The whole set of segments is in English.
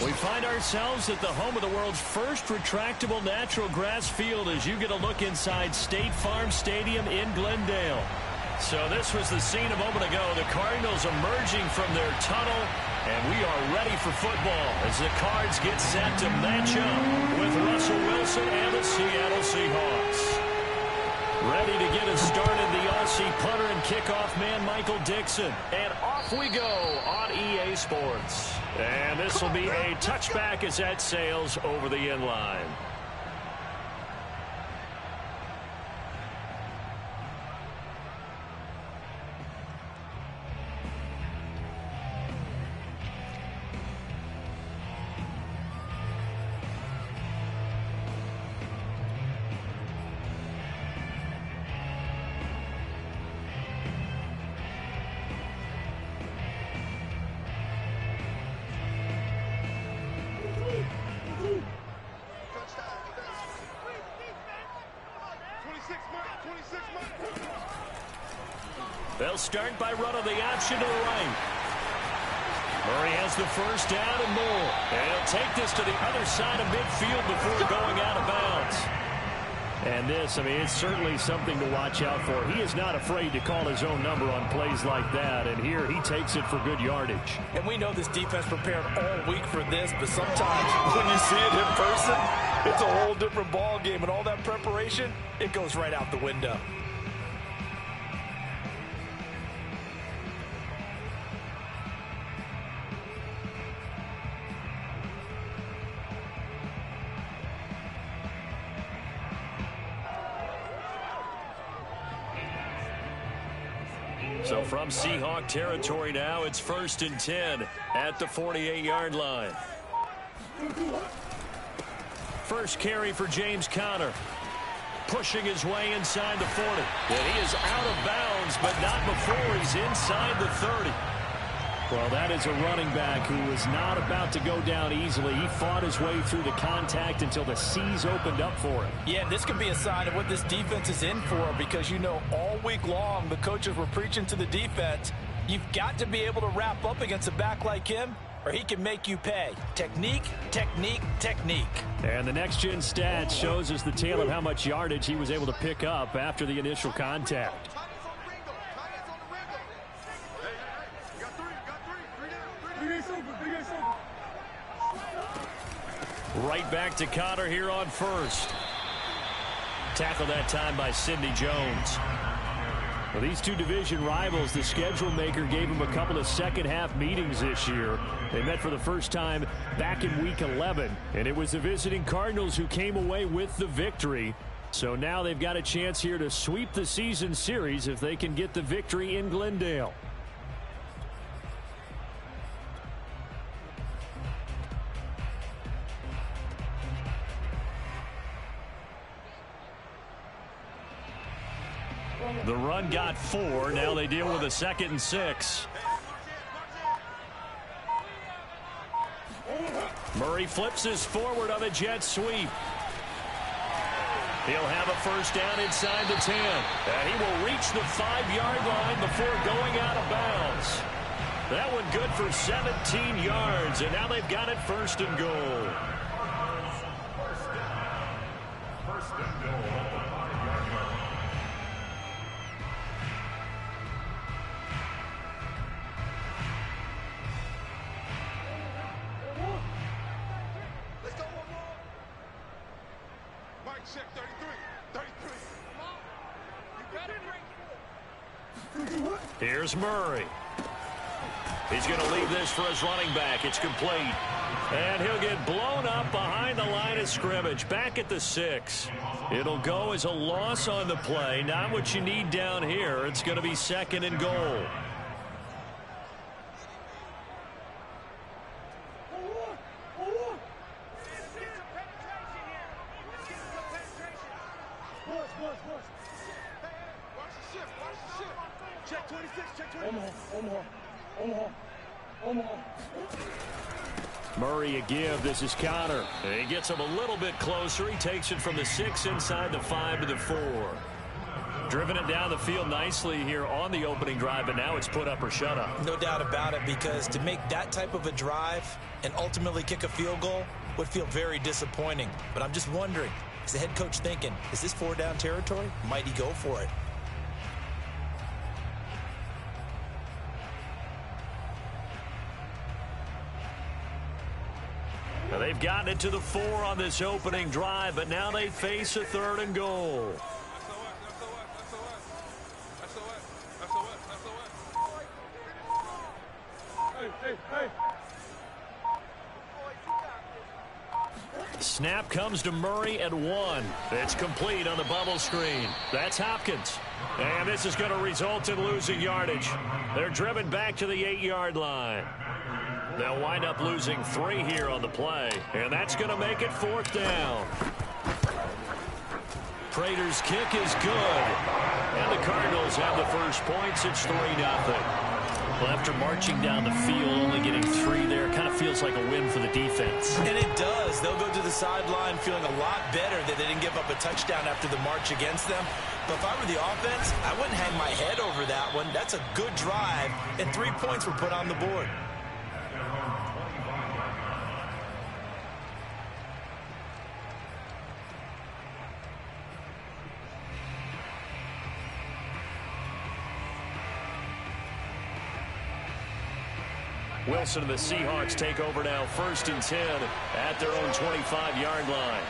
We find ourselves at the home of the world's first retractable natural grass field as you get a look inside State Farm Stadium in Glendale. So this was the scene a moment ago. The Cardinals emerging from their tunnel, and we are ready for football as the Cards get set to match up with Russell Wilson and the Seattle Seahawks. Ready to get us started, the Aussie punter and kickoff man, Michael Dixon. And off we go on EA Sports. And this will be a touchback as that sails over the end line. They'll start by running the option to the right. Murray has the first down and more. And he'll take this to the other side of midfield before going out of bounds. And this, I mean, it's certainly something to watch out for. He is not afraid to call his own number on plays like that. And here he takes it for good yardage. And we know this defense prepared all week for this, but sometimes when you see it in person, it's a whole different ball game. And all that preparation, it goes right out the window. So from Seahawk territory now, it's 1st and 10 at the 48-yard line. First carry for James Conner. Pushing his way inside the 40. And he is out of bounds, but not before he's inside the 30. Well, that is a running back who was not about to go down easily. He fought his way through the contact until the C's opened up for him. Yeah, this could be a sign of what this defense is in for, because you know all week long the coaches were preaching to the defense, you've got to be able to wrap up against a back like him or he can make you pay. Technique, technique, technique. And the next-gen stat shows us the tale of how much yardage he was able to pick up after the initial contact. Right back to Conner here on first. Tackled that time by Sidney Jones. Well, these two division rivals, the schedule maker gave them a couple of second-half meetings this year. They met for the first time back in Week 11, and it was the visiting Cardinals who came away with the victory. So now they've got a chance here to sweep the season series if they can get the victory in Glendale. The run got 4. Now they deal with a 2nd and 6. Murray flips this forward on a jet sweep. He'll have a first down inside the 10. And he will reach the 5-yard line before going out of bounds. That one good for 17 yards. And now they've got it 1st and goal. First and goal. Here's Murray. He's going to leave this for his running back. It's complete. And he'll get blown up behind the line of scrimmage. Back at the 6. It'll go as a loss on the play. Not what you need down here. It's going to be 2nd and goal. Murray a give. This is Conner. He gets him a little bit closer. He takes it from the 6 inside the 5 to the 4. driven it down the field nicely here on the opening drive, but now it's put up or shut up. No doubt about it, because to make that type of a drive and ultimately kick a field goal would feel very disappointing. But I'm just wondering, is the head coach thinking, is this 4-down territory? Might he go for it? Now they've gotten it to the 4 on this opening drive, but now they face a 3rd and goal. Snap comes to Murray at 1. It's complete on the bubble screen. That's Hopkins. And this is going to result in losing yardage. They're driven back to the 8-yard line. They'll wind up losing 3 here on the play, and that's going to make it 4th down. Prater's kick is good, and the Cardinals have the first points. It's 3-0. Well, after marching down the field, only getting 3 there, kind of feels like a win for the defense. And it does. They'll go to the sideline feeling a lot better that they didn't give up a touchdown after the march against them. But if I were the offense, I wouldn't hang my head over that one. That's a good drive, and 3 points were put on the board. Wilson and the Seahawks take over now, 1st and 10 at their own 25-yard line.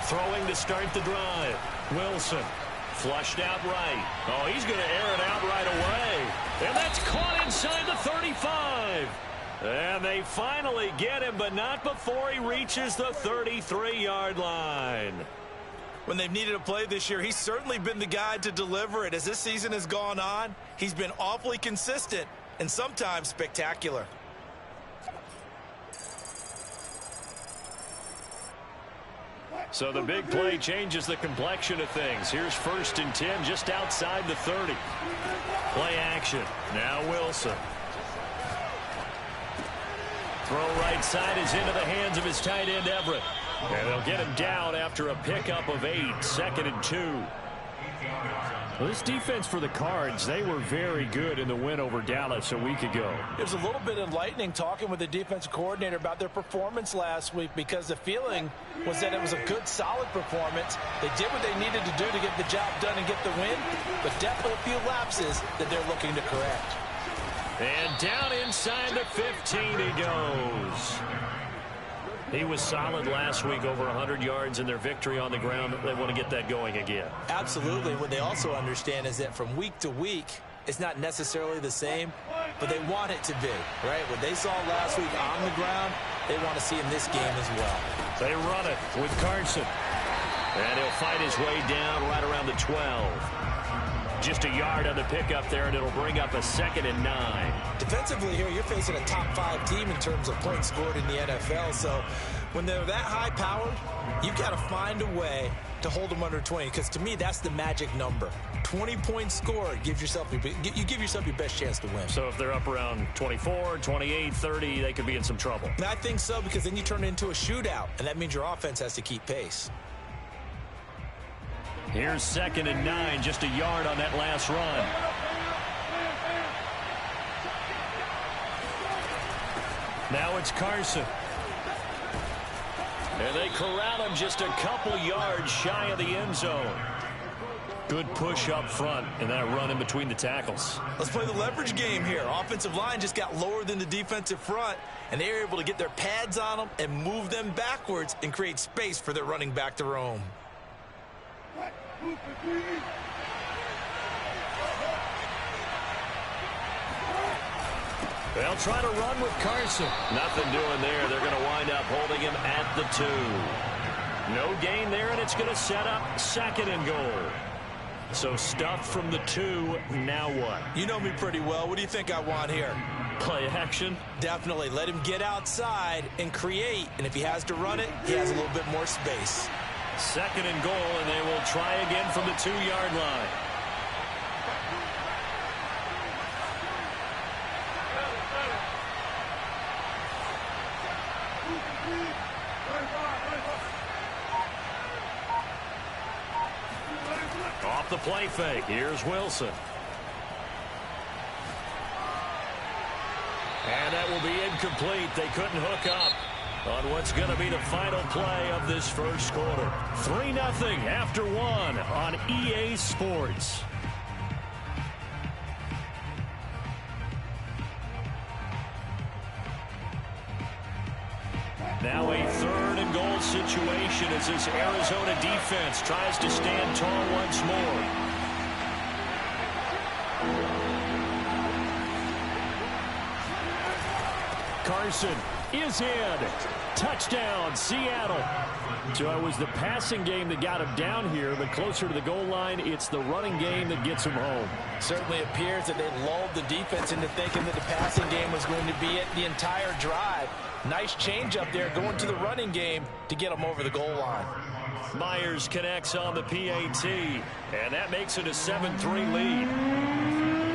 Throwing to start the drive. Wilson flushed out right. Oh, he's going to air it out right away. And that's caught inside the 35. And they finally get him, but not before he reaches the 33-yard line. When they've needed a play this year, he's certainly been the guy to deliver it. As this season has gone on, he's been awfully consistent and sometimes spectacular. So the big play changes the complexion of things. Here's 1st and 10 just outside the 30. Play action. Now Wilson. Throw right side is into the hands of his tight end, Everett. And they'll get him down after a pickup of 8, 2nd and 2. Well, this defense for the Cards, they were very good in the win over Dallas a week ago. It was a little bit enlightening talking with the defensive coordinator about their performance last week, because the feeling was that it was a good, solid performance. They did what they needed to do to get the job done and get the win, but definitely a few lapses that they're looking to correct. And down inside the 15 he goes. He was solid last week, over 100 yards in their victory on the ground. They want to get that going again. Absolutely. What they also understand is that from week to week, it's not necessarily the same, but they want it to be, right? What they saw last week on the ground, they want to see in this game as well. They run it with Carson. And he'll fight his way down right around the 12. Just a yard on the pickup there, and it'll bring up a 2nd and 9. Defensively here, you're facing a top 5 team in terms of points scored in the NFL. So when they're that high-powered, you've got to find a way to hold them under 20, because to me, that's the magic number. 20 points scored, you give yourself your best chance to win. So if they're up around 24, 28, 30, they could be in some trouble. And I think so, because then you turn it into a shootout, and that means your offense has to keep pace. Here's 2nd and 9, just a yard on that last run. Now it's Carson. And they corral him just a couple yards shy of the end zone. Good push up front, and that run in between the tackles. Let's play the leverage game here. Offensive line just got lower than the defensive front, and they were able to get their pads on them and move them backwards and create space for their running back to roam. They'll try to run with Carson. Nothing doing there. They're going to wind up holding him at the 2. No gain there, and it's going to set up 2nd and goal. So stuffed from the 2. Now what? You know me pretty well. What do you think I want here? Play action? Definitely. Let him get outside and create. And if he has to run it, he has a little bit more space. 2nd and goal, and they will try again from the 2-yard line. the play fake. Here's Wilson. And that will be incomplete. They couldn't hook up on what's going to be the final play of this first quarter. 3-0 after one on EA Sports. Now a 3rd and goal situation as this Arizona defense tries to stand tall once more. Carson is in. Touchdown, Seattle. So it was the passing game that got him down here, but closer to the goal line, it's the running game that gets him home. Certainly appears that they lulled the defense into thinking that the passing game was going to be it the entire drive. Nice change up there going to the running game to get them over the goal line. Myers connects on the PAT, and that makes it a 7-3 lead.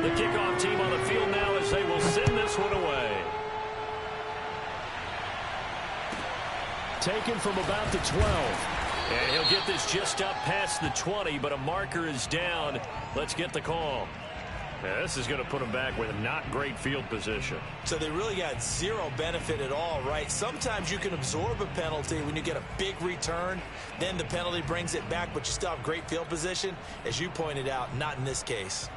The kickoff team on the field now as they will send this one away. Taken from about the 12. And he'll get this just up past the 20, but a marker is down. Let's get the call. Yeah, this is going to put them back with a not great field position. So they really got zero benefit at all, right? Sometimes you can absorb a penalty when you get a big return. Then the penalty brings it back, but you still have great field position. As you pointed out, not in this case.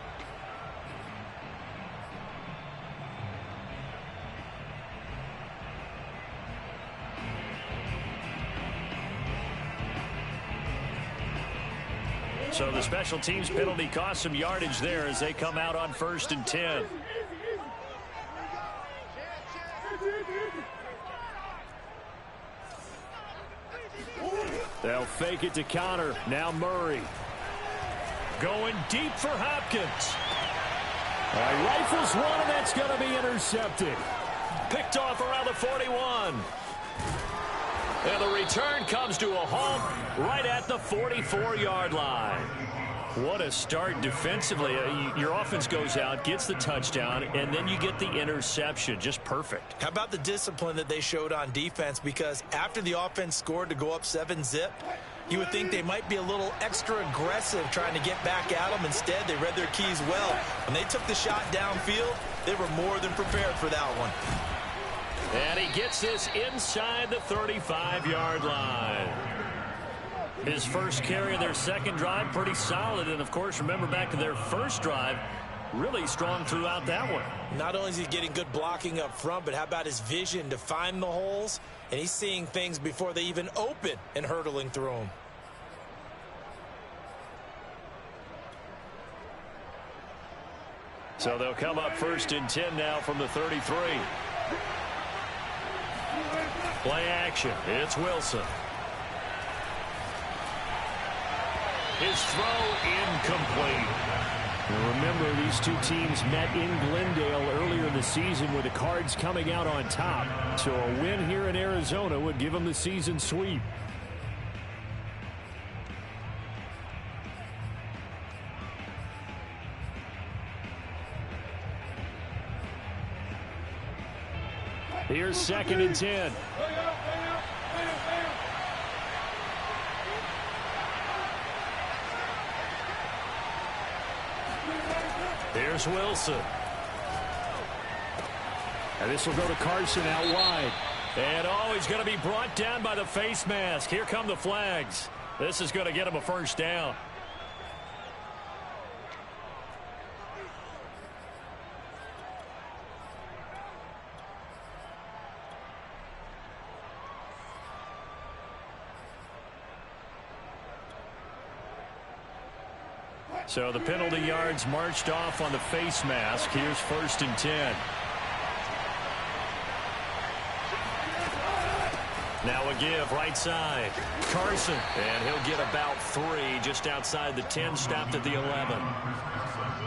So the special teams penalty cost some yardage there as they come out on 1st and 10. They'll fake it to Connor. Now Murray. Going deep for Hopkins. Rifles one, and that's going to be intercepted. Picked off around the 41. And the return comes to a halt right at the 44-yard line. What a start defensively. Your offense goes out, gets the touchdown, and then you get the interception. Just perfect. How about the discipline that they showed on defense? Because after the offense scored to go up 7-zip, you would think they might be a little extra aggressive trying to get back at them. Instead, they read their keys well. When they took the shot downfield, they were more than prepared for that one. And he gets this inside the 35-yard line. His first carry of their second drive, pretty solid. And, of course, remember back to their first drive, really strong throughout that one. Not only is he getting good blocking up front, but how about his vision to find the holes? And he's seeing things before they even open and hurdling through them. So they'll come up 1st and 10 now from the 33. Play action. It's Wilson. His throw incomplete. Now remember, these two teams met in Glendale earlier in the season with the Cards coming out on top. So a win here in Arizona would give them the season sweep. Here's 2nd and 10. Here's Wilson. And this will go to Carson out wide. And he's going to be brought down by the face mask. Here come the flags. This is going to get him a first down. So the penalty yards marched off on the face mask. Here's 1st and 10. Now a give right side. Carson. And he'll get about 3 just outside the 10, stopped at the 11.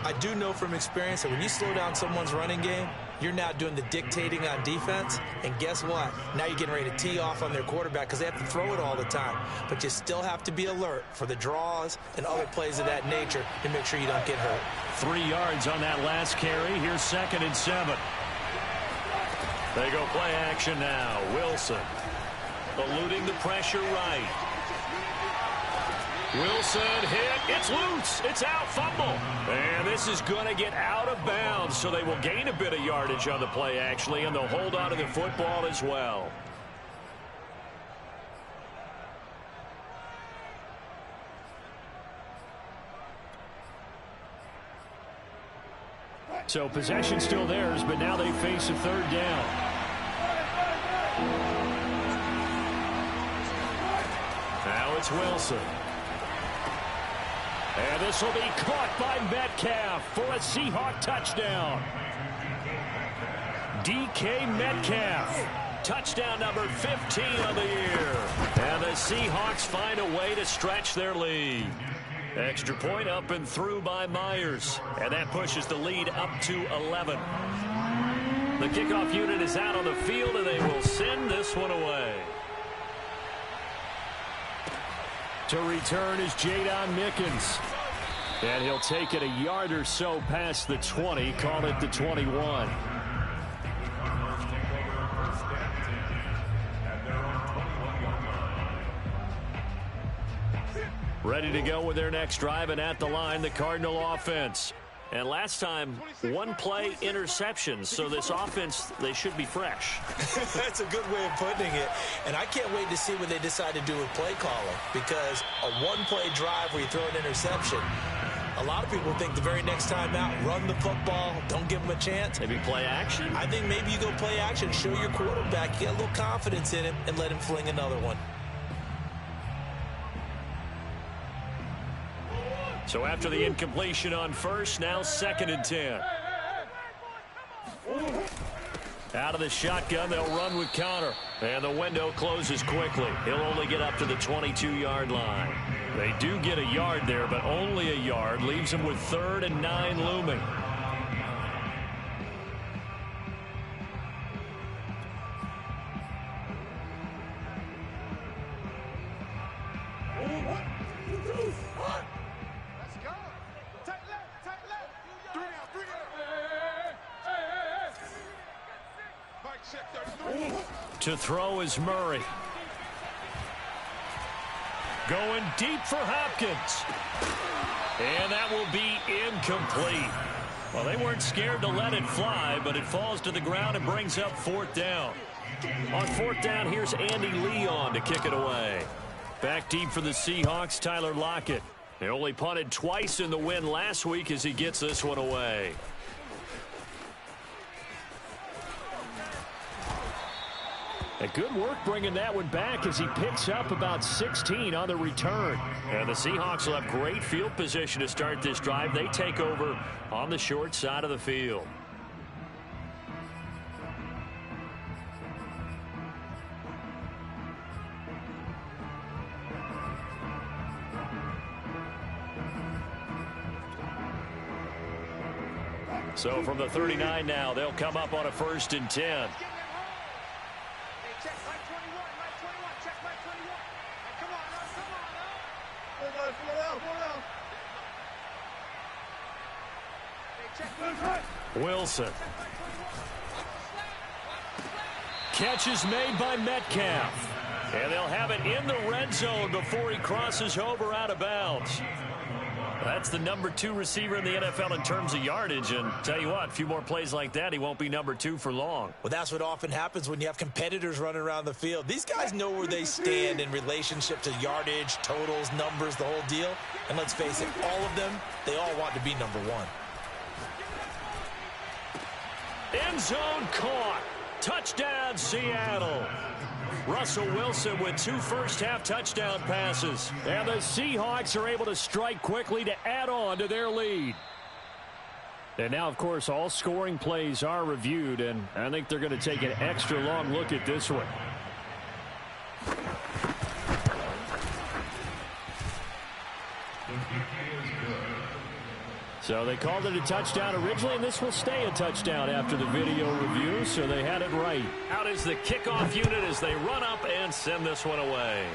I do know from experience that when you slow down someone's running game, you're now doing the dictating on defense. And guess what? Now you're getting ready to tee off on their quarterback because they have to throw it all the time. But you still have to be alert for the draws and other plays of that nature to make sure you don't get hurt. 3 yards on that last carry. Here's 2nd and 7. They go play action now. Wilson eluding the pressure right. Wilson hit. It's loose. It's out. Fumble. And this is going to get out of bounds, so they will gain a bit of yardage on the play, actually, and they'll hold on to the football as well. So possession still theirs, but now they face a third down. Now it's Wilson. And this will be caught by Metcalf for a Seahawk touchdown. DK Metcalf. Touchdown number 15 on the year. And the Seahawks find a way to stretch their lead. Extra point up and through by Myers. And that pushes the lead up to 11. The kickoff unit is out on the field, and they will send this one away. To return is Jadon Mickens. And he'll take it a yard or so past the 20, call it the 21. Ready to go with their next drive, and at the line, the Cardinal offense. And last time, one play interception, so this offense, they should be fresh. That's a good way of putting it. And I can't wait to see what they decide to do with play calling, because a one-play drive where you throw an interception, a lot of people think the very next time out, run the football, don't give them a chance. Maybe play action? I think maybe you go play action, show your quarterback, you get a little confidence in him, and let him fling another one. So after the incompletion on first, now 2nd and 10. Out of the shotgun, they'll run with Connor. And the window closes quickly. He'll only get up to the 22-yard line. They do get a yard there, but only a yard. Leaves them with 3rd and 9 looming. To throw is Murray. Going deep for Hopkins. And that will be incomplete. Well, they weren't scared to let it fly, but it falls to the ground and brings up 4th down. On 4th down, here's Andy Leon to kick it away. Back deep for the Seahawks, Tyler Lockett. They only punted twice in the win last week as he gets this one away. A good work bringing that one back as he picks up about 16 on the return. And the Seahawks will have great field position to start this drive. They take over on the short side of the field. So from the 39 now, they'll come up on a 1st and 10. Wilson. Catch is made by Metcalf. And they'll have it in the red zone before he crosses over out of bounds. That's the number 2 receiver in the NFL in terms of yardage. And tell you what, a few more plays like that, he won't be number 2 for long. Well, that's what often happens when you have competitors running around the field. These guys know where they stand in relationship to yardage, totals, numbers, the whole deal. And let's face it, all of them, they all want to be number 1. End zone caught. Touchdown, Seattle. Russell Wilson with 2 first-half touchdown passes. And the Seahawks are able to strike quickly to add on to their lead. And now, of course, all scoring plays are reviewed, and I think they're going to take an extra long look at this one. So they called it a touchdown originally, and this will stay a touchdown after the video review, so they had it right. Out is the kickoff unit as they run up and send this one away.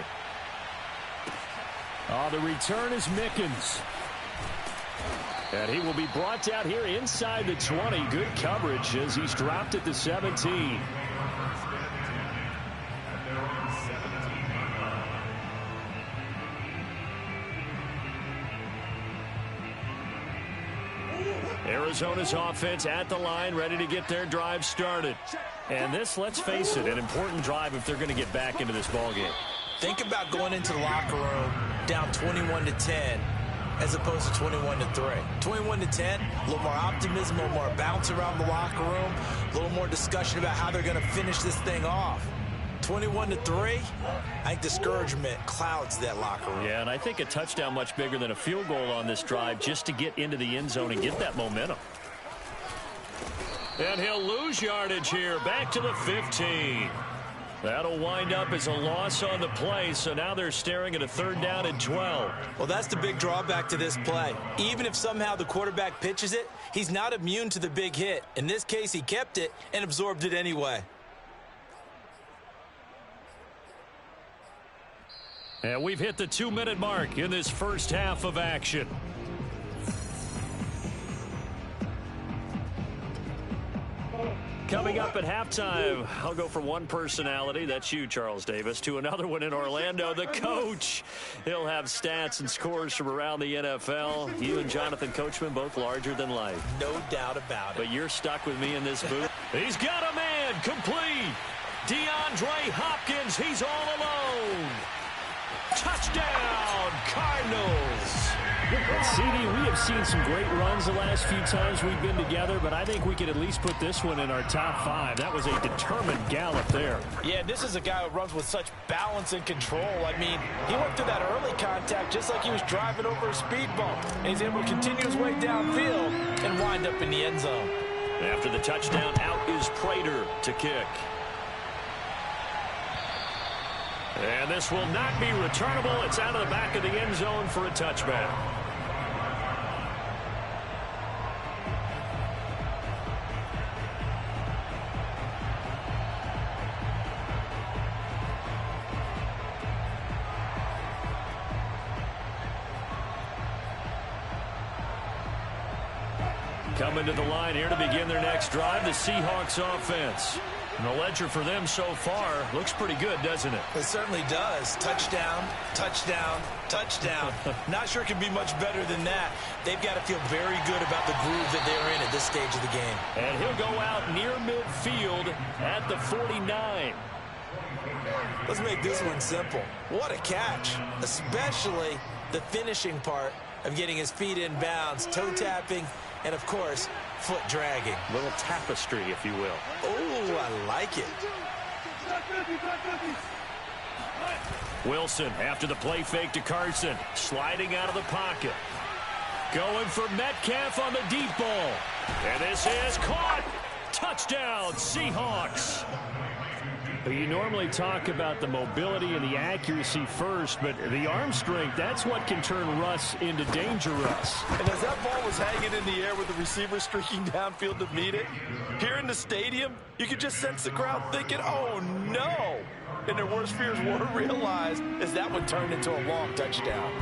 The return is Mickens. And he will be brought down here inside the 20. Good coverage as he's dropped at the 17. Arizona's offense at the line, ready to get their drive started. And this, let's face it, an important drive if they're going to get back into this ballgame. Think about going into the locker room down 21-10 as opposed to 21-3. 21-10, a little more optimism, a little more bounce around the locker room, a little more discussion about how they're going to finish this thing off. 21-3, I think discouragement clouds that locker room. Yeah, and I think a touchdown much bigger than a field goal on this drive just to get into the end zone and get that momentum. And he'll lose yardage here, back to the 15. That'll wind up as a loss on the play, so now they're staring at a 3rd down and 12. Well, that's the big drawback to this play. Even if somehow the quarterback pitches it, he's not immune to the big hit. In this case, he kept it and absorbed it anyway. And we've hit the 2-minute mark in this first half of action. Coming up at halftime, I'll go from one personality, that's you, Charles Davis, to another one in Orlando, the coach. He'll have stats and scores from around the NFL. You and Jonathan Coachman, both larger than life. No doubt about it. But you're stuck with me in this booth. He's got a man, complete. DeAndre Hopkins, he's all alone. Touchdown, Cardinals. CD, we have seen some great runs the last few times we've been together, but I think we could at least put this one in our top 5. That was a determined gallop there. Yeah, this is a guy who runs with such balance and control. I mean, he went through that early contact just like he was driving over a speed bump. And he's able to continue his way downfield and wind up in the end zone. After the touchdown, out is Prater to kick. And this will not be returnable. It's out of the back of the end zone for a touchback. Coming to the line here to begin their next drive, the Seahawks offense. And the ledger for them so far looks pretty good, doesn't it? It certainly does. Touchdown, touchdown, touchdown. Not sure it can be much better than that. They've got to feel very good about the groove that they're in at this stage of the game. And he'll go out near midfield at the 49. Let's make this one simple. What a catch, especially the finishing part of getting his feet in bounds, toe tapping, and, of course, foot dragging. Little tapestry, if you will. Oh, I like it. Wilson, after the play fake to Carson, sliding out of the pocket. Going for Metcalf on the deep ball. And this is caught. Touchdown, Seahawks. You normally talk about the mobility and the accuracy first, but the arm strength, that's what can turn Russ into danger Russ. And as that ball was hanging in the air with the receiver streaking downfield to meet it, here in the stadium, you could just sense the crowd thinking, oh, no. And their worst fears were realized as that one turned into a long touchdown.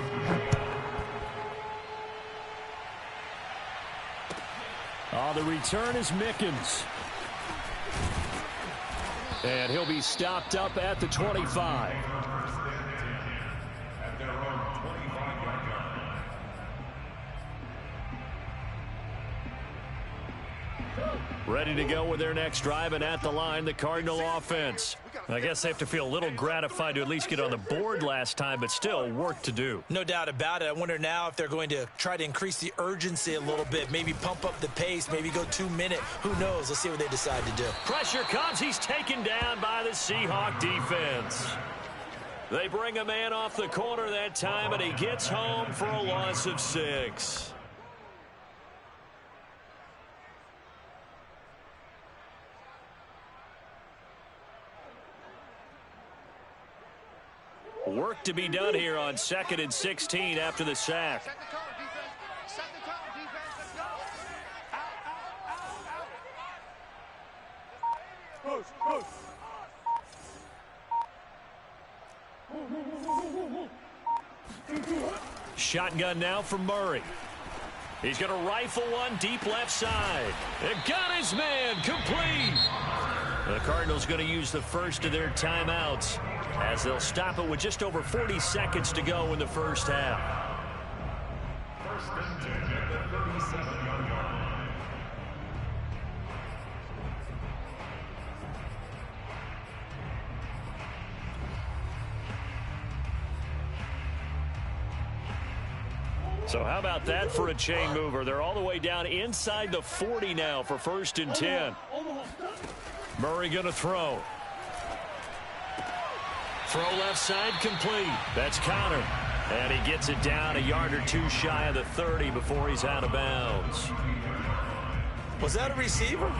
The return is Mickens. And he'll be stopped up at the 25. Ready to go with their next drive, and at the line, the Cardinal offense. I guess they have to feel a little gratified to at least get on the board last time, but still work to do. No doubt about it. I wonder now if they're going to try to increase the urgency a little bit, maybe pump up the pace, maybe go 2-minute. Who knows? Let's see what they decide to do. Pressure comes. He's taken down by the Seahawk defense. They bring a man off the corner that time, and he gets home for a loss of 6. Work to be done here on 2nd and 16 after the sack. Set the tone, defense. Set the tone, defense. Let's go. Out. Shotgun now from Murray. He's going to rifle one deep left side. It got his man complete. The Cardinals going to use the first of their timeouts as they'll stop it with just over 40 seconds to go in the first half. First and 10 at the 37-yard line. So how about that for a chain mover? They're all the way down inside the 40 now for 1st and 10. Murray going to throw. Throw left side complete. That's Connor. And he gets it down a yard or two shy of the 30 before he's out of bounds. Was that a receiver?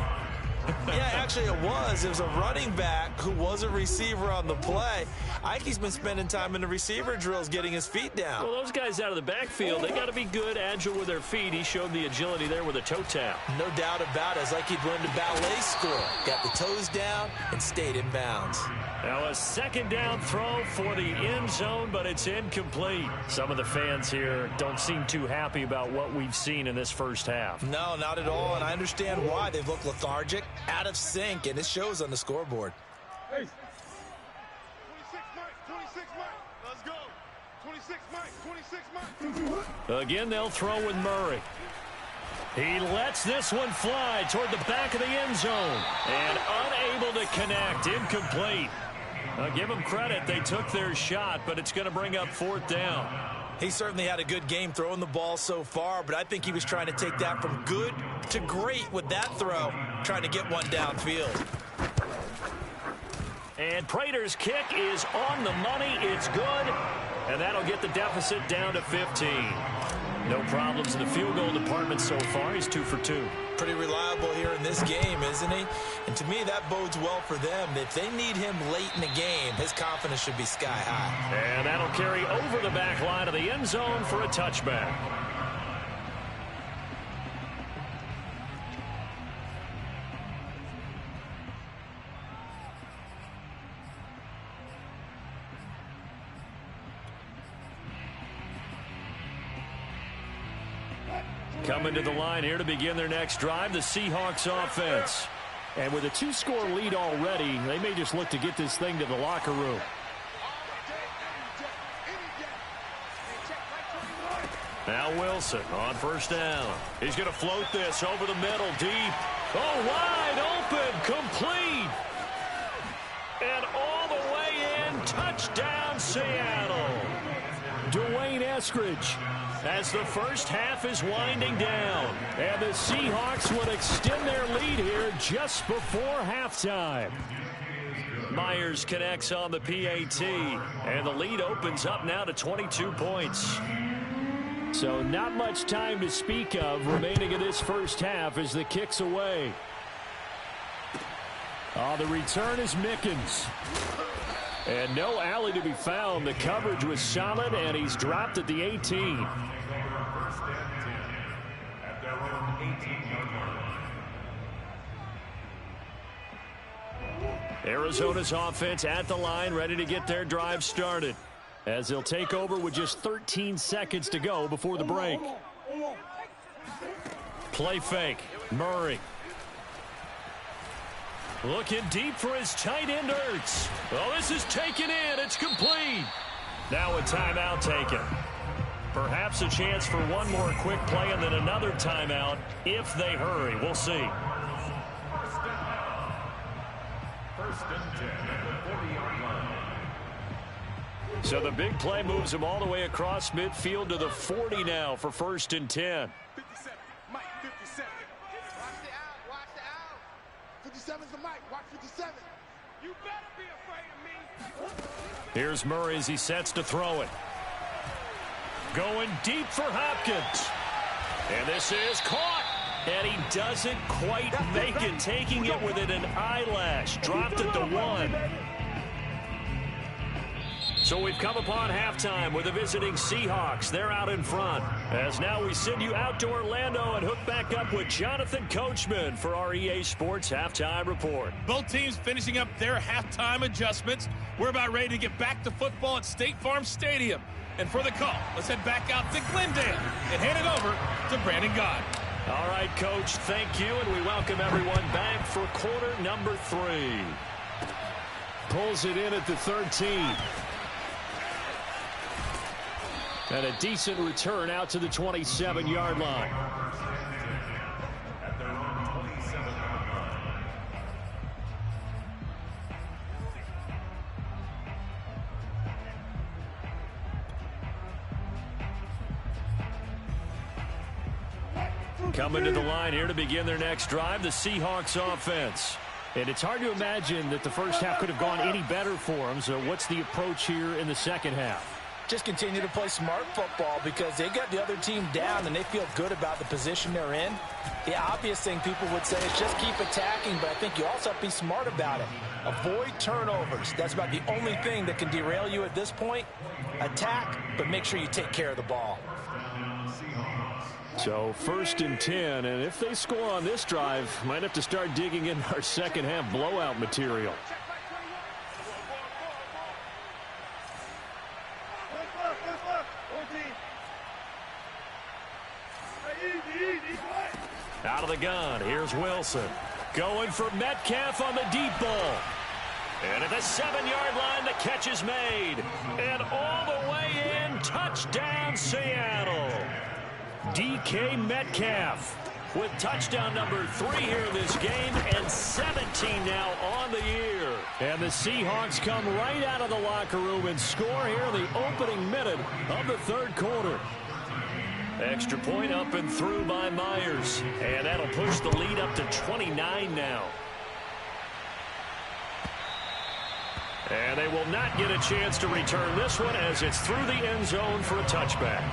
Yeah, actually it was. It was a running back who was a receiver on the play. Ikey's been spending time in the receiver drills getting his feet down. Well, those guys out of the backfield, they got to be good, agile with their feet. He showed the agility there with a toe tap. No doubt about it. It's like he'd learned a ballet score. Got the toes down and stayed in bounds. Now a 2nd down throw for the end zone, but it's incomplete. Some of the fans here don't seem too happy about what we've seen in this first half. No, not at all, and I understand why. They've looked lethargic, out of sync, and it shows on the scoreboard. Hey. 26 Mike, 26 Mike. Let's go. 26 Mike, 26 Mike. Again, they'll throw with Murray. He lets this one fly toward the back of the end zone. And unable to connect. Incomplete. I'll give them credit. They took their shot, but it's going to bring up 4th down. He certainly had a good game throwing the ball so far, but I think he was trying to take that from good to great with that throw, trying to get one downfield. And Prater's kick is on the money. It's good. And that'll get the deficit down to 15. No problems in the field goal department so far. He's 2 for 2. Pretty reliable here in this game, isn't he? And to me, that bodes well for them. If they need him late in the game, his confidence should be sky high. And that'll carry over the back line of the end zone for a touchback. Coming to the line here to begin their next drive, the Seahawks offense. And with a 2-score lead already, they may just look to get this thing to the locker room. Now Wilson on 1st down. He's going to float this over the middle, deep. Oh, wide open, complete. And all the way in, touchdown Seattle. Dwayne Eskridge. As the first half is winding down. And the Seahawks would extend their lead here just before halftime. Myers connects on the PAT. And the lead opens up now to 22 points. So not much time to speak of remaining in this first half as the kick's away. The return is Mickens. And no alley to be found. The coverage was solid, and he's dropped at the 18. Arizona's offense at the line, ready to get their drive started. As they'll take over with just 13 seconds to go before the break. Play fake. Murray. Looking deep for his tight end, Ertz. Oh, this is taken in. It's complete. Now a timeout taken. Perhaps a chance for one more quick play and then another timeout if they hurry. We'll see. So the big play moves him all the way across midfield to the 40 now for 1st and 10. 57, Mike, 57. Watch the out, watch the out. 57's the Mike, watch 57. You better be afraid of me. Here's Murray as he sets to throw it. Going deep for Hopkins. And this is caught. And he doesn't quite make it, taking it within an eyelash. Dropped at the 1. So we've come upon halftime with the visiting Seahawks. They're out in front. As now we send you out to Orlando and hook back up with Jonathan Coachman for our EA Sports Halftime Report. Both teams finishing up their halftime adjustments. We're about ready to get back to football at State Farm Stadium. And for the call, let's head back out to Glendale and hand it over to Brandon Gott. All right, Coach, thank you, and we welcome everyone back for quarter number 3. Pulls it in at the 13. And a decent return out to the 27-yard line. Coming to the line here to begin their next drive, the Seahawks offense. And it's hard to imagine that the first half could have gone any better for them. So what's the approach here in the second half? Just continue to play smart football because they got the other team down and they feel good about the position they're in. The obvious thing people would say is just keep attacking, but I think you also have to be smart about it. Avoid turnovers. That's about the only thing that can derail you at this point. Attack, but make sure you take care of the ball. So 1st and 10, and if they score on this drive, might have to start digging in our second half blowout material. Out of the gun, here's Wilson. Going for Metcalf on the deep ball. And at the 7-yard line, the catch is made. And all the way in, touchdown Seattle. DK Metcalf with touchdown number 3 here in this game and 17 now on the year. And the Seahawks come right out of the locker room and score here in the opening minute of the third quarter. Extra point up and through by Myers. And that'll push the lead up to 29 now. And they will not get a chance to return this one as it's through the end zone for a touchback.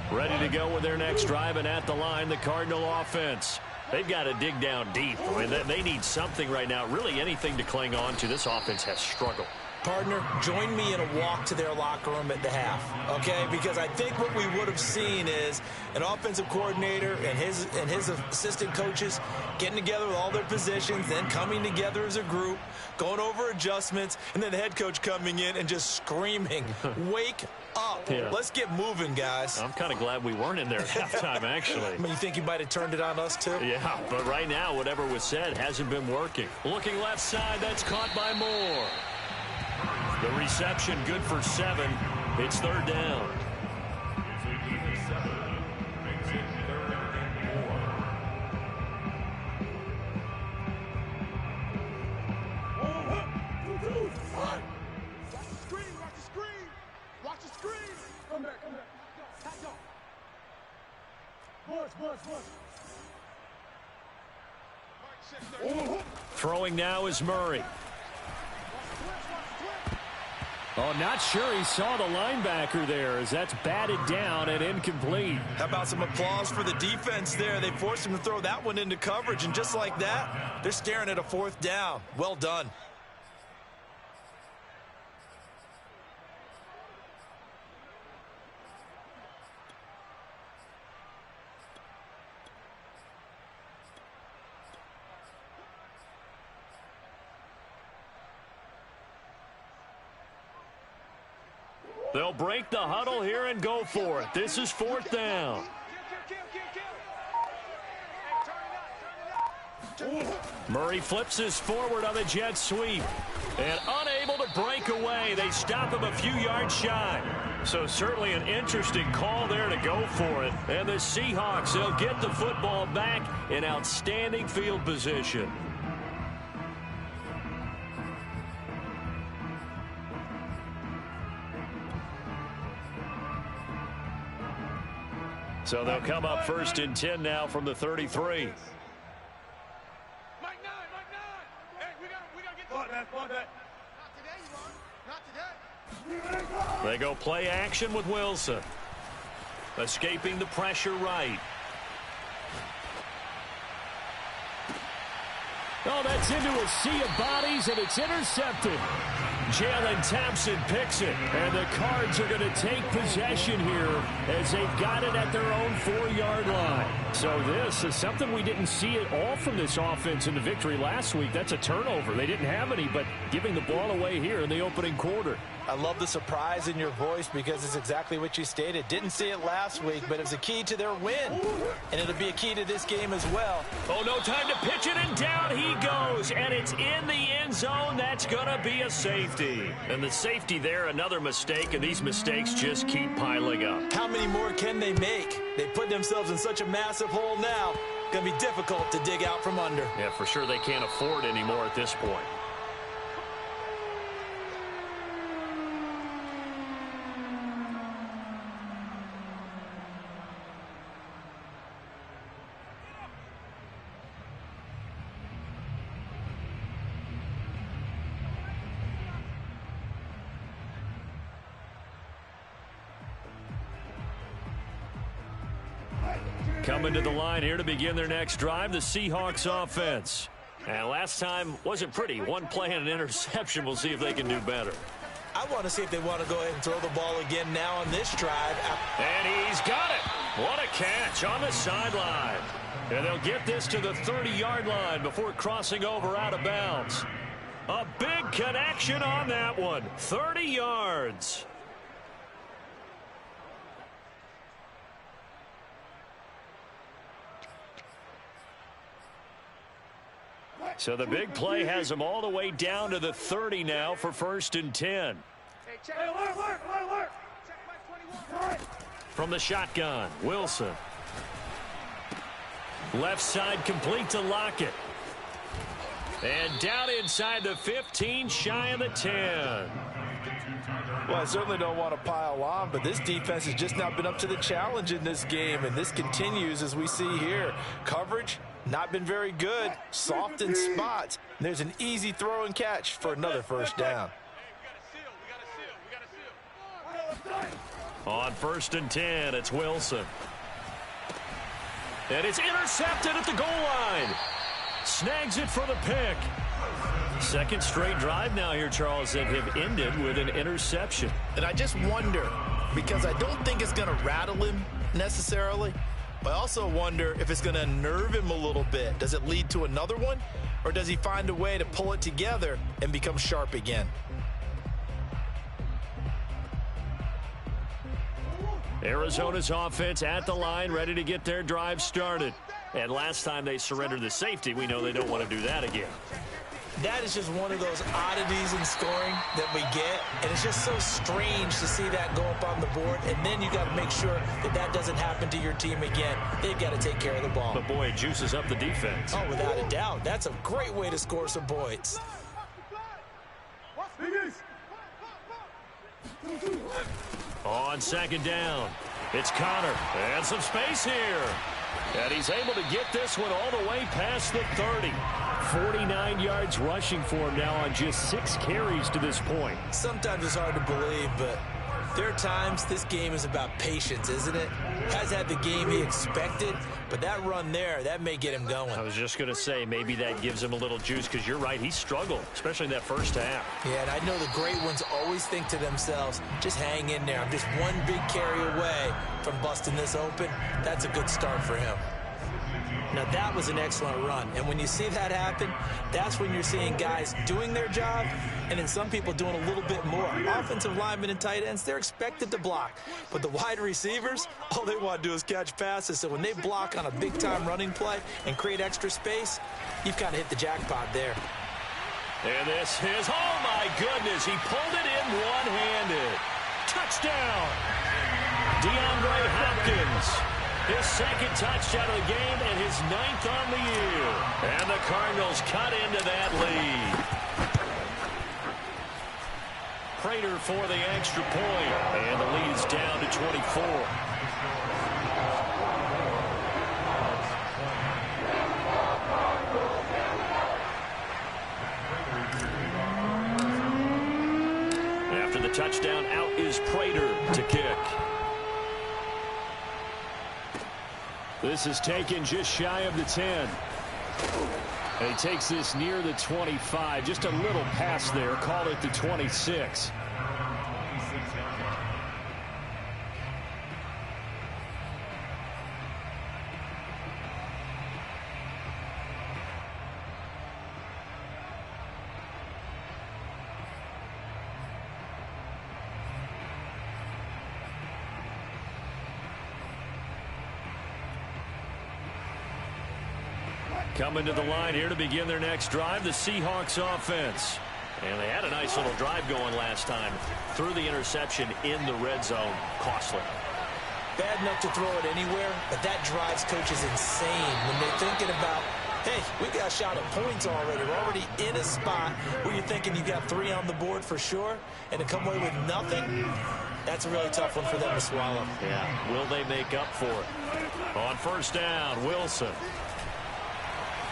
Ready to go with their next drive, and at the line, the Cardinal offense. They've got to dig down deep. I mean, they need something right now, really anything to cling on to. This offense has struggled. Partner, join me in a walk to their locker room at the half, okay? Because I think what we would have seen is an offensive coordinator and his assistant coaches getting together with all their positions, then coming together as a group, going over adjustments, and then the head coach coming in and just screaming, wake up. Yeah. Let's get moving, guys. I'm kind of glad we weren't in there at halftime, actually. I mean, you think you might have turned it on us, too? Yeah, but right now, whatever was said hasn't been working. Looking left side, that's caught by Moore. The reception good for 7. It's 3rd down. Watch the screen. Come back. Catch off. Push. Throwing now is Murray. Oh, not sure he saw the linebacker there as that's batted down and incomplete. How about some applause for the defense there? They forced him to throw that one into coverage, and just like that, they're staring at a 4th down. Well done. They'll break the huddle here and go for it. This is 4th down. Murray flips this forward on the jet sweep. And unable to break away. They stop him a few yards shy. So certainly an interesting call there to go for it. And the Seahawks, they'll get the football back in outstanding field position. So they'll come up 1st and 10 now from the 33. Mike 9. Hey, we got to get that. Not today. They go play action with Wilson. Escaping the pressure right. Oh, that's into a sea of bodies, and it's intercepted. Jalen Thompson picks it, and the Cards are going to take possession here as they've got it at their own 4-yard line. So this is something we didn't see at all from this offense in the victory last week. That's a turnover. They didn't have any, but giving the ball away here in the opening quarter. I love the surprise in your voice because it's exactly what you stated. Didn't see it last week, but it was a key to their win. And it'll be a key to this game as well. Oh, no time to pitch it, and down he goes. And it's in the end zone. That's going to be a safety. And the safety there, another mistake, and these mistakes just keep piling up. How many more can they make? They put themselves in such a massive hole now. going to be difficult to dig out from under. Yeah, for sure they can't afford anymore at this point. Coming to the line here to begin their next drive, the Seahawks offense. And last time wasn't pretty. One play and an interception. We'll see if they can do better. I want to see if they want to go ahead and throw the ball again now on this drive. And he's got it. What a catch on the sideline. And they'll get this to the 30-yard line before crossing over out of bounds. A big connection on that one. 30 yards. So the big play has them all the way down to the 30 now for 1st and 10. From the shotgun, Wilson. Left side complete to Lockett. And down inside the 15, shy of the 10. Well, I certainly don't want to pile on, but this defense has just not been up to the challenge in this game, and this continues as we see here. Coverage, not been very good, soft in spots. There's an easy throw and catch for another first down. On 1st and 10, it's Wilson. And it's intercepted at the goal line. Snags it for the pick. Second straight drive now here, Charles, that have ended with an interception. And I just wonder, because I don't think it's going to rattle him necessarily, but I also wonder if it's going to unnerve him a little bit. Does it lead to another one, or does he find a way to pull it together and become sharp again? Arizona's offense at the line, ready to get their drive started. And last time they surrendered the safety, we know they don't want to do that again. That is just one of those oddities in scoring that we get, and it's just so strange to see that go up on the board, and then you got to make sure that that doesn't happen to your team again. They've got to take care of the ball. But, boy, it juices up the defense. Oh, without a doubt. That's a great way to score some points. On 2nd down, it's Connor, and some space here. And he's able to get this one all the way past the 30. 49 yards rushing for him now on just 6 carries to this point. Sometimes it's hard to believe, but there are times this game is about patience, isn't it? Has had the game he expected, but that run there, that may get him going. I was just going to say, maybe that gives him a little juice, because you're right, he struggled, especially in that first half. Yeah, and I know the great ones always think to themselves, just hang in there. I'm just one big carry away from busting this open. That's a good start for him. Now, that was an excellent run, and when you see that happen, that's when you're seeing guys doing their job, and then some people doing a little bit more. Offensive linemen and tight ends, they're expected to block, but the wide receivers, all they want to do is catch passes, so when they block on a big-time running play and create extra space, you've kind of hit the jackpot there. And this is, oh my goodness, he pulled it in one-handed. Touchdown! DeAndre Hopkins. His second touchdown of the game and his 9th on the year. And the Cardinals cut into that lead. Prater for the extra point. And the lead's down to 24. After the touchdown, out is Prater to kick. This is taken just shy of the 10. And he takes this near the 25. Just a little pass there. Call it the 26. Coming to the line here to begin their next drive, the Seahawks offense. And they had a nice little drive going last time. Threw the interception in the red zone. Costly. bad enough to throw it anywhere, but that drives coaches insane when they're thinking about, hey, we got a shot at points already. We're already in a spot where you're thinking you got 3 on the board for sure, and to come away with nothing, that's a really tough one for them to swallow. Yeah, will they make up for it? On first down, Wilson.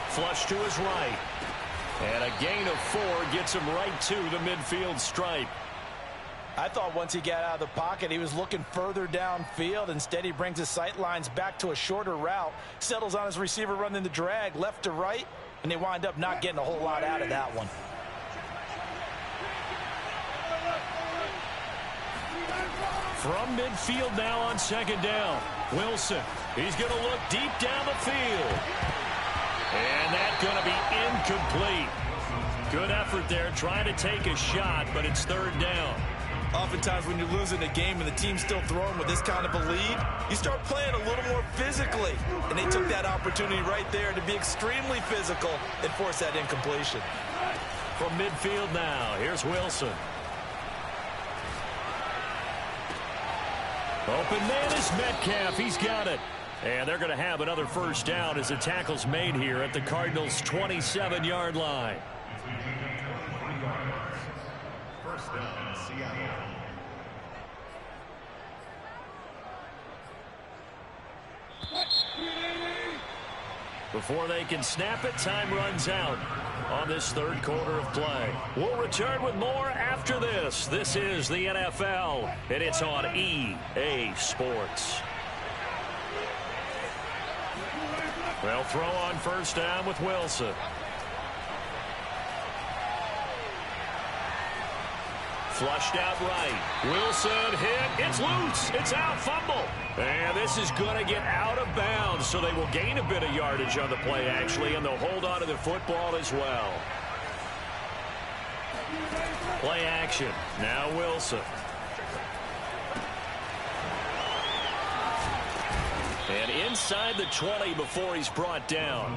Flush to his right. And a gain of 4 gets him right to the midfield stripe. I thought once he got out of the pocket, he was looking further downfield. Instead, he brings his sight lines back to a shorter route, settles on his receiver running the drag left to right, and they wind up not getting a whole lot out of that one. From midfield now on second down. Wilson, he's going to look deep down the field. And that's going to be incomplete. Good effort there, trying to take a shot, but it's third down. Oftentimes when you're losing a game and the team's still throwing with this kind of a lead, you start playing a little more physically. And they took that opportunity right there to be extremely physical and force that incompletion. From midfield now, here's Wilson. Open man is Metcalf. He's got it. And they're going to have another first down as the tackle's made here at the Cardinals' 27-yard line. First down, Seattle. Before they can snap it, time runs out on this third quarter of play. We'll return with more after this. This is the NFL, and it's on EA Sports. They'll throw on first down with Wilson. Flushed out right. Wilson hit. It's loose. It's out. Fumble. And this is going to get out of bounds, so they will gain a bit of yardage on the play, actually, and they'll hold on to the football as well. Play action. Now Wilson. And inside the 20 before he's brought down.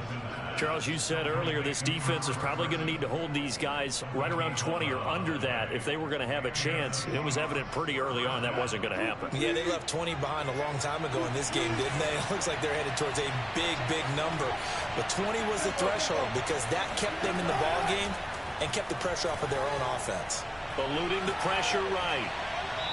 Charles, you said earlier this defense is probably going to need to hold these guys right around 20 or under that if they were going to have a chance. It was evident pretty early on that wasn't going to happen. Yeah, they left 20 behind a long time ago in this game, didn't they? It looks like they're headed towards a big, big number. But 20 was the threshold because that kept them in the ball game and kept the pressure off of their own offense. Eluding the pressure right.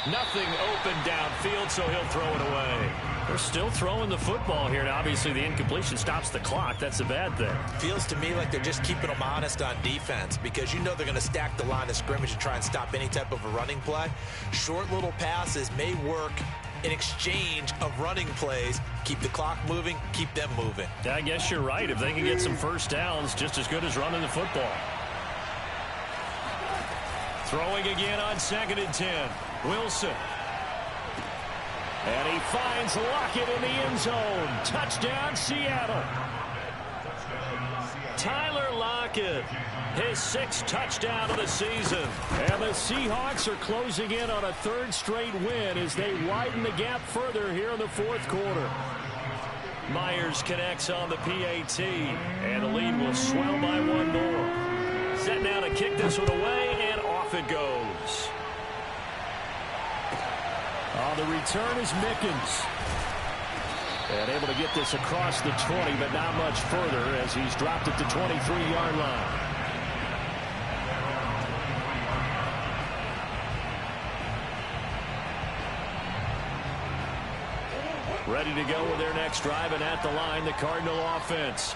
Nothing open downfield, so he'll throw it away. They're still throwing the football here, and obviously the incompletion stops the clock. That's a bad thing. Feels to me like they're just keeping them honest on defense because you know they're going to stack the line of scrimmage and try and stop any type of a running play. Short little passes may work in exchange of running plays. Keep the clock moving, keep them moving. I guess you're right. If they can get some first downs, just as good as running the football. Throwing again on 2nd and 10. Wilson. And he finds Lockett in the end zone. Touchdown, Seattle. Tyler Lockett, his 6th touchdown of the season. And the Seahawks are closing in on a 3rd straight win as they widen the gap further here in the 4th quarter. Myers connects on the PAT, and the lead will swell by 1 more. Set now to kick this one away, and off it goes. The return is Mickens. And able to get this across the 20, but not much further as he's dropped at the 23-yard line. Ready to go with their next drive, and at the line, the Cardinal offense.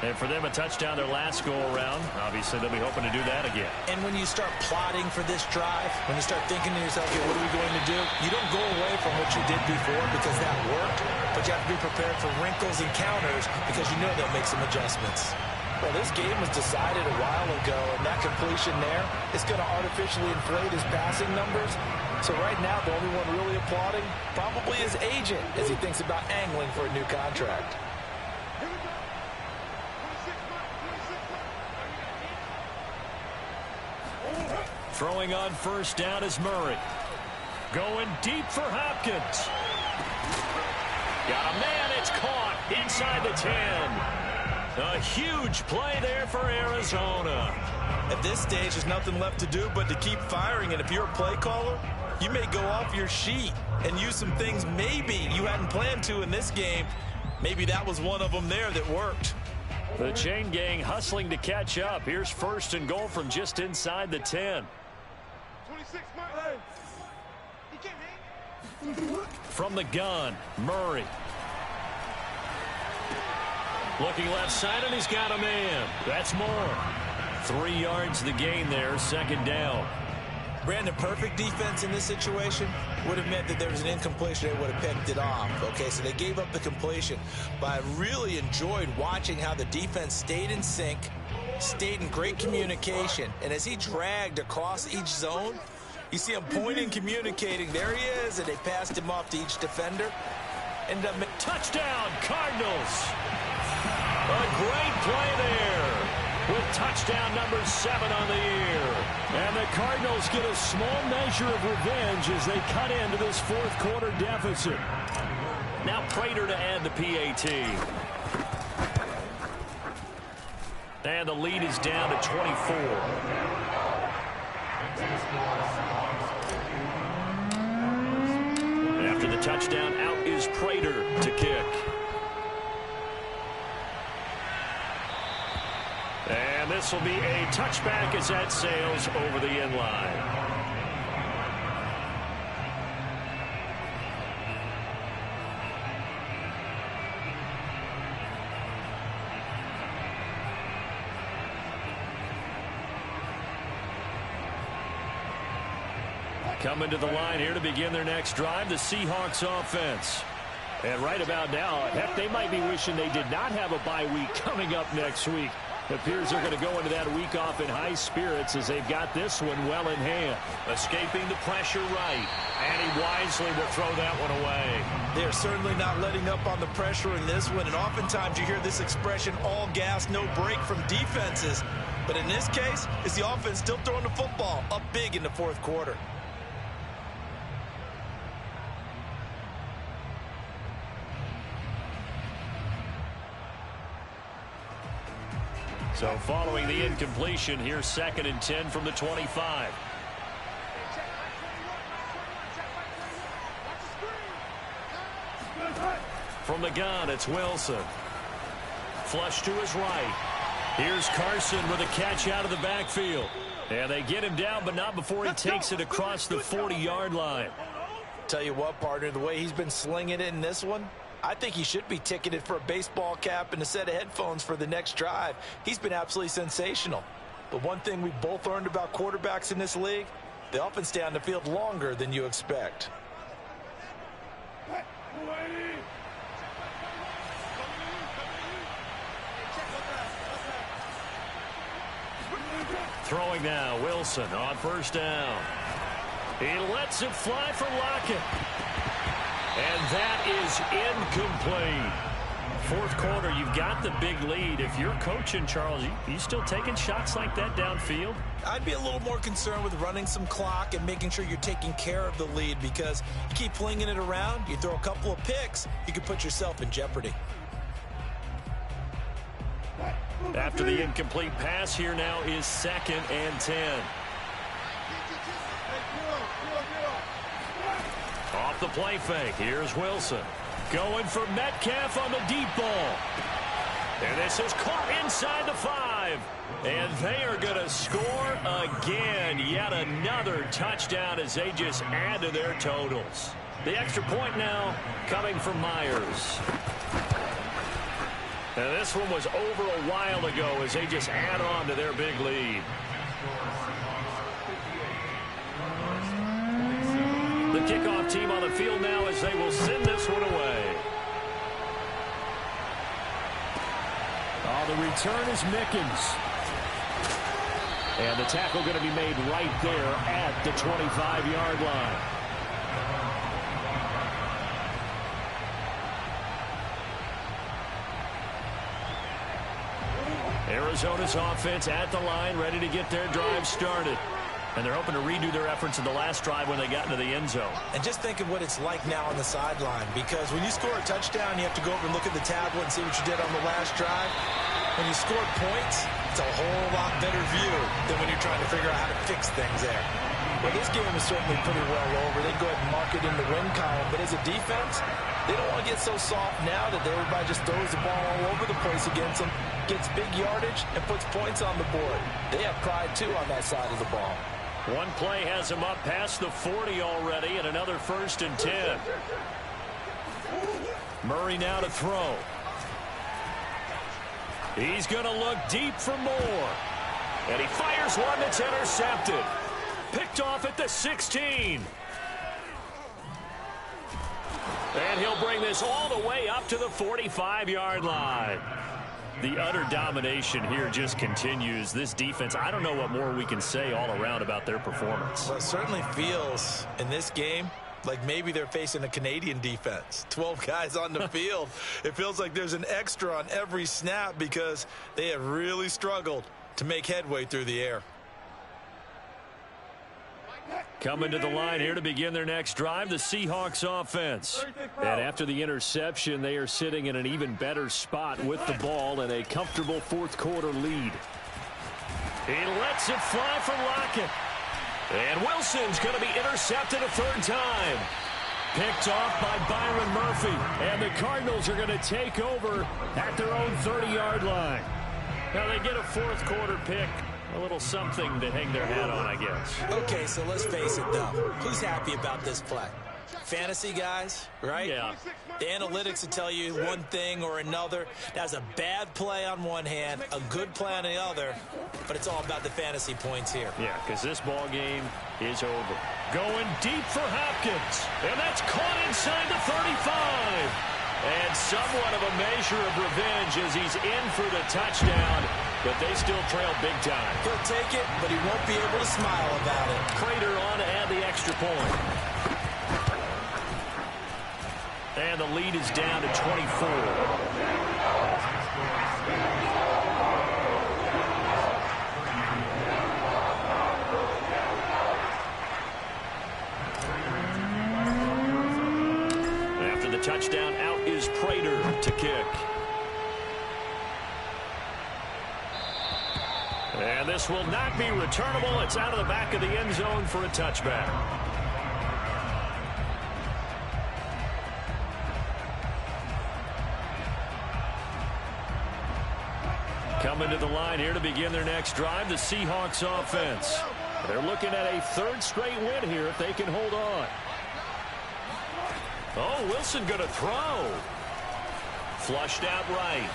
And for them, a touchdown their last go-around. Obviously, they'll be hoping to do that again. And when you start plotting for this drive, when you start thinking to yourself, okay, what are we going to do? You don't go away from what you did before because that worked, but you have to be prepared for wrinkles and counters because you know they'll make some adjustments. Well, this game was decided a while ago, and that completion there is going to artificially inflate his passing numbers. So right now, the only one really applauding probably his agent as he thinks about angling for a new contract. Throwing on first down is Murray. Going deep for Hopkins. Got a man, it's caught inside the 10. A huge play there for Arizona. At this stage, there's nothing left to do but to keep firing, and if you're a play caller, You may go off your sheet and use some things maybe you hadn't planned to in this game. Maybe that was one of them there that worked. The chain gang hustling to catch up. Here's 1st and goal from just inside the 10. 26, Murray. He can't hang. From the gun, Murray. Looking left side, and he's got a man. That's more. 3 yards the gain there, 2nd down. Brandon, perfect defense in this situation would have meant that there was an incompletion. They would have picked it off. Okay, so they gave up the completion. But I really enjoyed watching how the defense stayed in sync, stayed in great communication. And as he dragged across each zone, you see him pointing, communicating. There he is, and they passed him off to each defender. Ended up touchdown, Cardinals. A great play there, with touchdown number 7 on the year. And the Cardinals get a small measure of revenge as they cut into this 4th quarter deficit. Now Prater to add the PAT. And the lead is down to 24. After the touchdown, out is Prater to kick. And this will be a touchback as that sails over the end line. Coming to the line here to begin their next drive, the Seahawks offense. And right about now, heck, they might be wishing they did not have a bye week coming up next week. It appears they're going to go into that week off in high spirits as they've got this one well in hand. Escaping the pressure right, and he wisely will throw that one away. They're certainly not letting up on the pressure in this one, and oftentimes you hear this expression, all gas, no break from defenses. But in this case, it's the offense still throwing the football up big in the 4th quarter. So following the incompletion, here's 2nd and 10 from the 25. From the gun, it's Wilson. Flush to his right. Here's Carson with a catch out of the backfield. And they get him down, but not before he takes it across the 40-yard line. Tell you what, partner, the way he's been slinging it in this one, I think he should be ticketed for a baseball cap and a set of headphones for the next drive. He's been absolutely sensational. But one thing we both learned about quarterbacks in this league, they often stay on the field longer than you expect. Throwing now, Wilson on 1st down. He lets it fly for Lockett. And that is incomplete. 4th quarter, you've got the big lead. If you're coaching, Charles, you still taking shots like that downfield? I'd be a little more concerned with running some clock and making sure you're taking care of the lead, because you keep flinging it around, you throw a couple of picks, you could put yourself in jeopardy. After the incomplete pass, here now is 2nd and 10. Off the play fake, here's Wilson. Going for Metcalf on the deep ball. And this is caught inside the 5. And they are going to score again. Yet another touchdown as they just add to their totals. The extra point now coming from Myers. And this one was over a while ago as they just add on to their big lead. The kickoff team on the field now as they will send this one away. Oh, the return is Mickens. And the tackle going to be made right there at the 25-yard line. Arizona's offense at the line, ready to get their drive started. And they're hoping to redo their efforts in the last drive when they got into the end zone. And just think of what it's like now on the sideline, because when you score a touchdown, you have to go over and look at the tablet and see what you did on the last drive. When you score points, it's a whole lot better view than when you're trying to figure out how to fix things there. Well, this game is certainly pretty well over. They go ahead and mark it in the win column. But as a defense, they don't want to get so soft now that everybody just throws the ball all over the place against them, gets big yardage, and puts points on the board. They have pride, too, on that side of the ball. One play has him up past the 40 already, and another 1st and 10. Murray now to throw. He's going to look deep for more. And he fires one that's intercepted. Picked off at the 16. And he'll bring this all the way up to the 45-yard line. The utter domination here just continues. This defense, I don't know what more we can say all around about their performance. Well, it certainly feels in this game like maybe they're facing a Canadian defense. 12 guys on the field. It feels like there's an extra on every snap because they have really struggled to make headway through the air. Coming to the line here to begin their next drive, the Seahawks offense. And after the interception, they are sitting in an even better spot with the ball and a comfortable fourth-quarter lead. He lets it fly from Lockett. And Wilson's going to be intercepted a 3rd time. Picked off by Byron Murphy. And the Cardinals are going to take over at their own 30-yard line. Now they get a fourth-quarter pick. A little something to hang their hat on, I guess. Okay, so let's face it, though. Who's happy about this play? Fantasy guys, right? Yeah. The analytics will tell you one thing or another. That's a bad play on one hand, a good play on the other, but it's all about the fantasy points here. Yeah, because this ball game is over. Going deep for Hopkins, and that's caught inside the 35. And somewhat of a measure of revenge as he's in for the touchdown, but they still trail big time. He'll take it, but he won't be able to smile about it. Prater on to add the extra point. And the lead is down to 24. After the touchdown, out is Prater to kick. And this will not be returnable. It's out of the back of the end zone for a touchback. Coming to the line here to begin their next drive, the Seahawks offense. They're looking at a 3rd straight win here if they can hold on. Oh, Wilson going to throw. Flushed out right.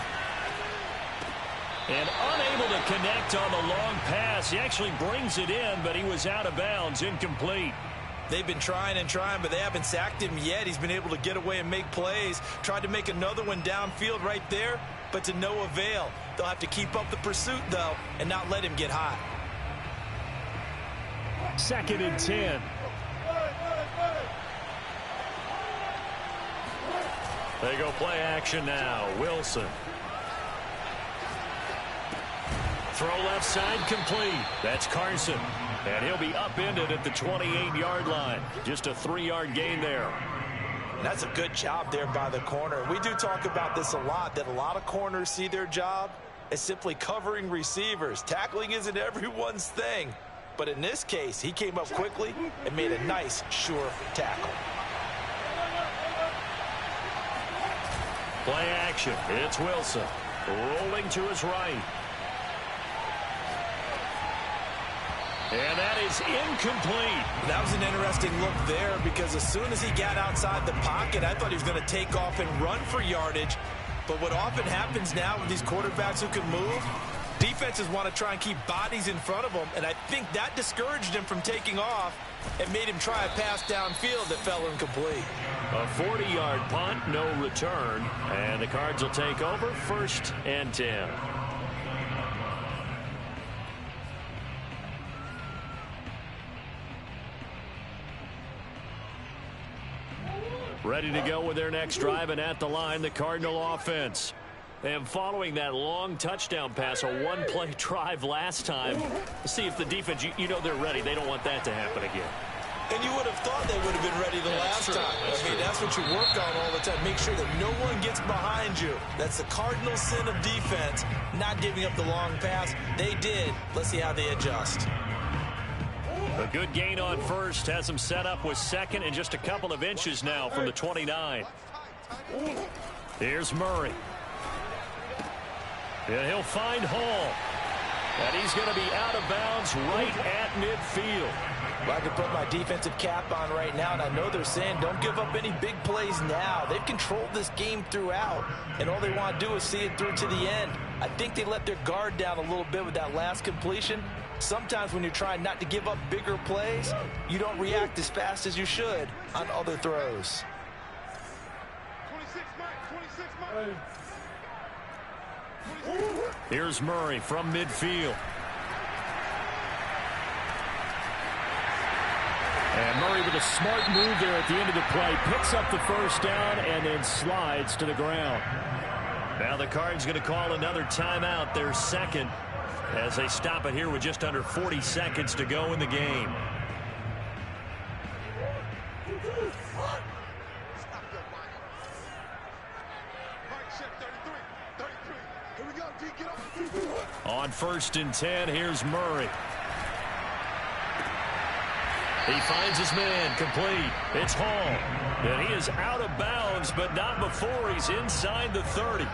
And unable to connect on the long pass. He actually brings it in, but he was out of bounds, incomplete. They've been trying and trying, but they haven't sacked him yet. He's been able to get away and make plays. Tried to make another one downfield right there, but to no avail. They'll have to keep up the pursuit, though, and not let him get hot. 2nd and 10. They go play action now. Wilson. Throw left side complete. That's Carson. And he'll be upended at the 28-yard line. Just a 3-yard gain there. That's a good job there by the corner. We do talk about this a lot, that a lot of corners see their job as simply covering receivers. Tackling isn't everyone's thing. But in this case, he came up quickly and made a nice, sure tackle. Play action. It's Wilson. Rolling to his right. And that is incomplete. That was an interesting look there because as soon as he got outside the pocket, I thought he was going to take off and run for yardage. But what often happens now with these quarterbacks who can move, defenses want to try and keep bodies in front of them, and I think that discouraged him from taking off and made him try a pass downfield that fell incomplete. A 40-yard punt, no return, and the Cards will take over 1st and 10. Ready to go with their next drive, and at the line, the Cardinal offense. And following that long touchdown pass, a one-play drive last time, see if the defense, you know they're ready. They don't want that to happen again. And you would have thought they would have been ready the last time. I mean, that's what you work on all the time. Make sure that no one gets behind you. That's the cardinal sin of defense, not giving up the long pass. They did. Let's see how they adjust. A good gain on first has him set up with second and just a couple of inches now from the 29. Here's Murray. And he'll find Hall. And he's going to be out of bounds right at midfield. Well, I can put my defensive cap on right now, and I know they're saying don't give up any big plays now. They've controlled this game throughout, and all they want to do is see it through to the end. I think they let their guard down a little bit with that last completion. Sometimes when you're trying not to give up bigger plays, you don't react as fast as you should on other throws. 26, Mike. 26, Mike. Here's Murray from midfield. And Murray with a smart move there at the end of the play. Picks up the first down and then slides to the ground. Now the Cards going to call another timeout, their second, as they stop it here with just under 40 seconds to go in the game. On 1st and 10, here's Murray. He finds his man, complete. It's Hall. And he is out of bounds, but not before he's inside the 30.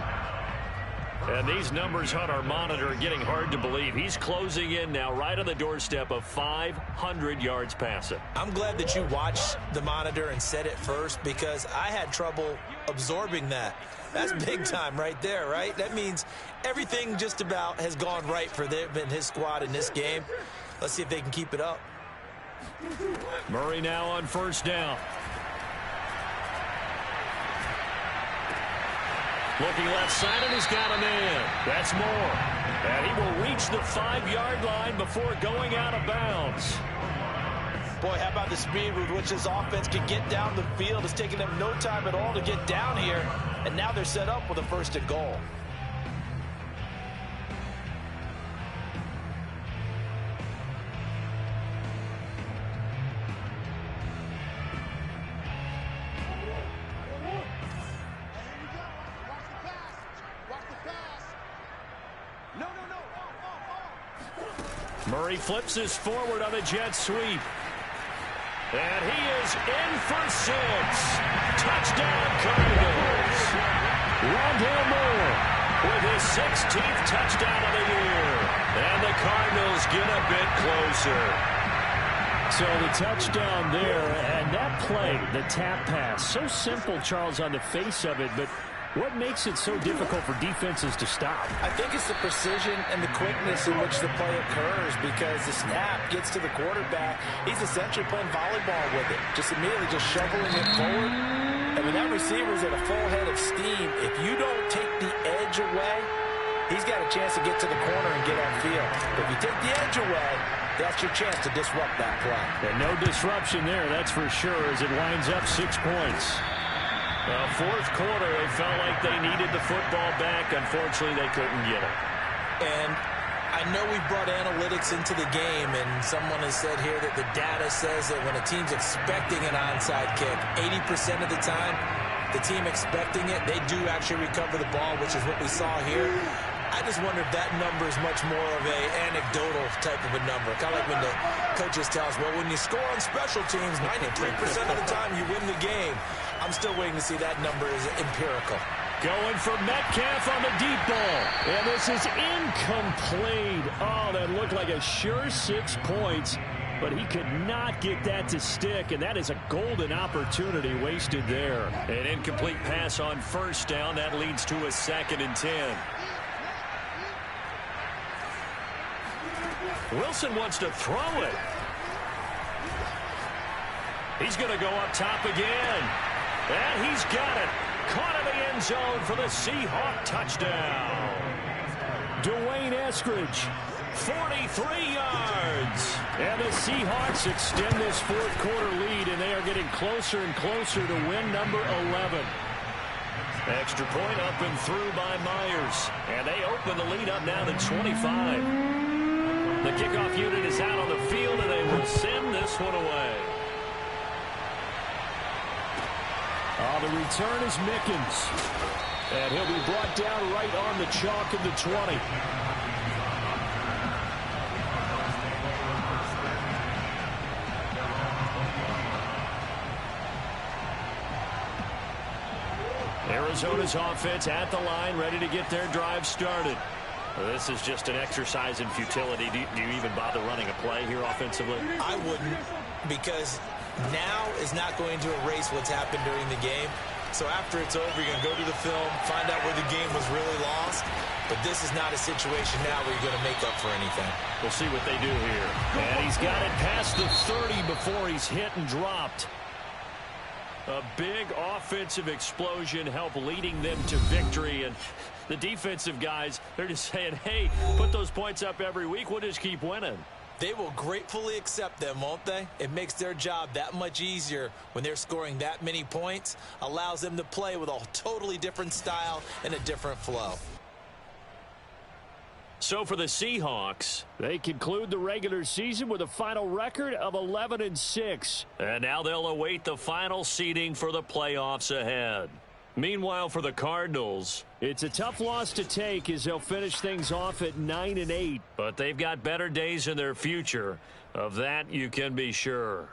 And these numbers on our monitor are getting hard to believe. He's closing in now right on the doorstep of 500 yards passing. I'm glad that you watched the monitor and said it first, because I had trouble absorbing that. That's big time right there, right? That means everything just about has gone right for them and his squad in this game. Let's see if they can keep it up. Murray now on 1st down. Looking left side, and he's got a man. That's Moore. And he will reach the 5-yard line before going out of bounds. Boy, how about the speed with which this offense can get down the field? It's taking them no time at all to get down here. And now they're set up with a 1st and goal. Murray flips this forward on the jet sweep. And he is in for 6. Touchdown, Cardinals. Rondale Moore with his 16th touchdown of the year. And the Cardinals get a bit closer. So the touchdown there, and that play, the tap pass, so simple, Charles, on the face of it, but what makes it so difficult for defenses to stop? I think it's the precision and the quickness in which the play occurs, because the snap gets to the quarterback. He's essentially playing volleyball with it, just immediately just shoveling it forward. And when that receiver's at a full head of steam, if you don't take the edge away, he's got a chance to get to the corner and get on field. If you take the edge away, that's your chance to disrupt that play. And no disruption there, that's for sure, as it winds up 6 points. Well, 4th quarter, they felt like they needed the football back. Unfortunately, they couldn't get it. And I know we brought analytics into the game, and someone has said here that the data says that when a team's expecting an onside kick, 80% of the time, the team expecting it, they do actually recover the ball, which is what we saw here. I just wonder if that number is much more of a anecdotal type of a number. Kind of like when the coaches tell us, well, when you score on special teams, 93% of the time you win the game. I'm still waiting to see that number is empirical. Going for Metcalf on the deep ball. And this is incomplete. Oh, that looked like a sure 6 points. But he could not get that to stick, and that is a golden opportunity wasted there. An incomplete pass on 1st down. That leads to a 2nd and 10. Wilson wants to throw it. He's going to go up top again. And he's got it. Caught in the end zone for the Seahawks touchdown. Dwayne Eskridge, 43 yards. And the Seahawks extend this 4th quarter lead, and they are getting closer and closer to win number 11. Extra point up and through by Myers. And they open the lead up now to 25. The kickoff unit is out on the field, and they will send this one away. The return is Mickens. And he'll be brought down right on the chalk of the 20. Arizona's offense at the line, ready to get their drive started. Well, this is just an exercise in futility. Do you even bother running a play here offensively? I wouldn't, because now is not going to erase what's happened during the game. So after it's over, you're going to go to the film, find out where the game was really lost. But this is not a situation now where you're going to make up for anything. We'll see what they do here. And he's got it past the 30 before he's hit and dropped. A big offensive explosion helped leading them to victory. And the defensive guys, they're just saying, hey, put those points up every week. We'll just keep winning. They will gratefully accept them, won't they? It makes their job that much easier when they're scoring that many points. Allows them to play with a totally different style and a different flow. So for the Seahawks, they conclude the regular season with a final record of 11-6. And now they'll await the final seeding for the playoffs ahead. Meanwhile, for the Cardinals, it's a tough loss to take as they'll finish things off at 9-8. But they've got better days in their future. Of that, you can be sure.